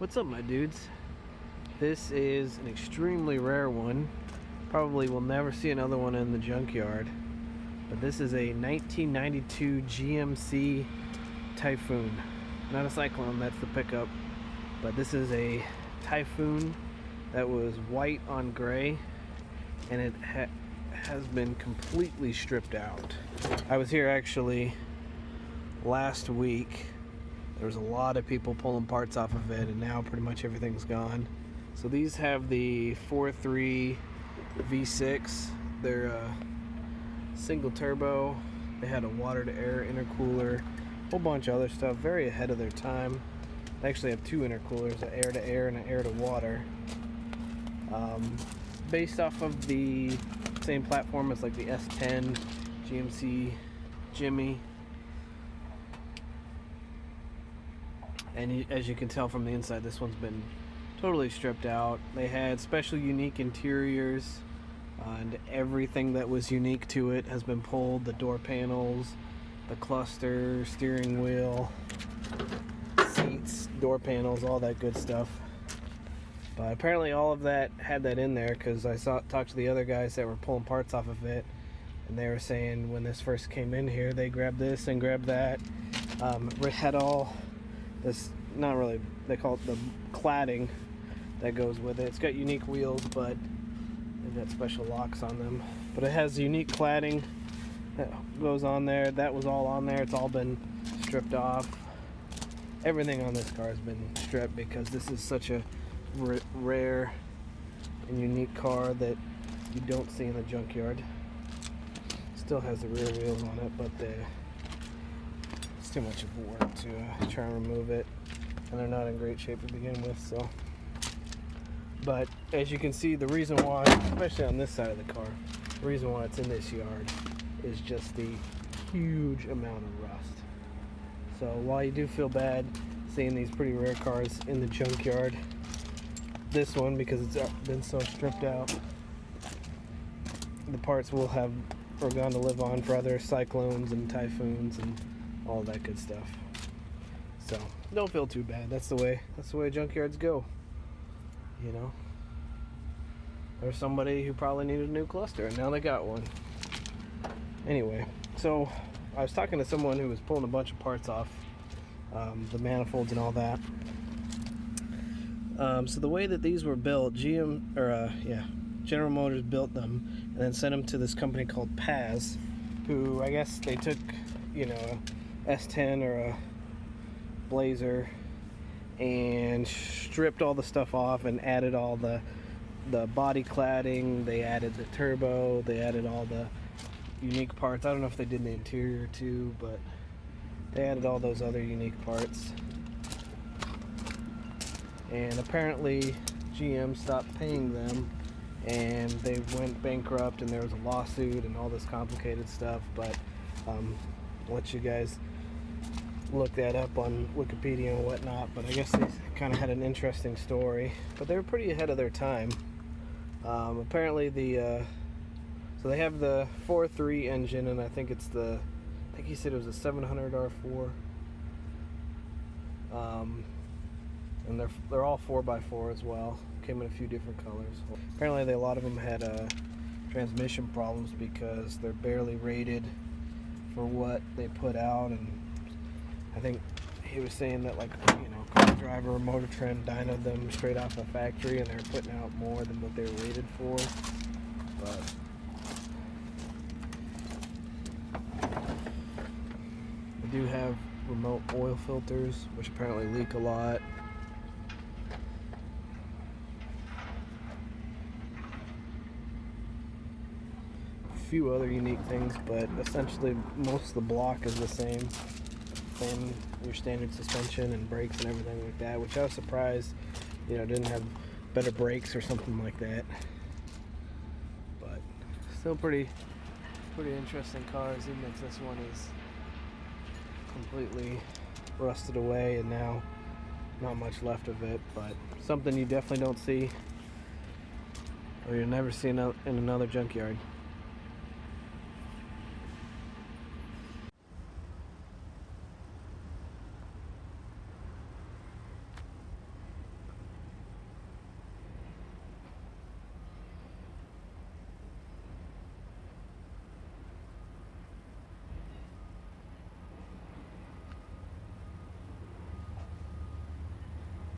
What's up, my dudes? This is an extremely rare one. Probably will never see another one in the junkyard. But this is a 1992 GMC Typhoon. Not a Cyclone, that's the pickup. But this is a Typhoon that was white on gray, and it has been completely stripped out. I was here actually last week. There was a lot of people pulling parts off of it, and now pretty much everything's gone. So these have the 4.3 V6. They're single turbo. They had a water to air intercooler, a whole bunch of other stuff. Very ahead of their time. They actually have two intercoolers, an air to air and an air to water. Based off of the same platform as like the S10, GMC Jimmy. And as you can tell from the inside, this one's been totally stripped out. They had special unique interiors, and everything that was unique to it has been pulled. The door panels, the cluster, steering wheel, seats, door panels, all that good stuff. But apparently all of that had that in there, because I talked to the other guys that were pulling parts off of it, and they were saying when this first came in here, they grabbed this and grabbed that. It had all this, not really, they call it the cladding that goes with it. It's got unique wheels, but they've got special locks on them. But it has unique cladding that goes on there. That was all on there. It's all been stripped off. Everything on this car has been stripped because this is such a rare and unique car that you don't see in the junkyard. Still has the rear wheels on it, but it's too much of work to try and remove it, and they're not in great shape to begin with. So, but as you can see, the reason why, especially on this side of the car, the reason why it's in this yard is just the huge amount of rust. So while you do feel bad seeing these pretty rare cars in the junkyard, this one, because it's been so stripped out, the parts will have or gone to live on for other Cyclones and Typhoons and all that good stuff. So don't feel too bad. That's the way junkyards go. You know, there's somebody who probably needed a new cluster, and now they got one. Anyway, so I was talking to someone who was pulling a bunch of parts off, the manifolds and all that. So the way that these were built, General Motors built them and then sent them to this company called Paz, who I guess they took, you know, a S10 or a Blazer and stripped all the stuff off and added all the body cladding. They added the turbo. They added all the unique parts. I don't know if they did the interior too, but they added all those other unique parts. And apparently GM stopped paying them, and they went bankrupt, and there was a lawsuit and all this complicated stuff. But I'll let you guys look that up on Wikipedia and whatnot. But I guess they kind of had an interesting story, but they were pretty ahead of their time. Apparently so they have the 4.3 engine, and I think he said it was a 700 R4. And they're all 4x4 as well. Came in a few different colors. Apparently a lot of them had transmission problems because they're barely rated for what they put out, and I think he was saying that, like, you know, Car Driver or Motor Trend dynoed them straight off the factory, and they're putting out more than what they were rated for. But they do have remote oil filters, which apparently leak a lot. A few other unique things, but essentially most of the block is the same. Your standard suspension and brakes and everything like that, which I was surprised, you know, didn't have better brakes or something like that. But still pretty interesting cars, even if this one is completely rusted away and now not much left of it. But something you definitely don't see, or you'll never see in another junkyard.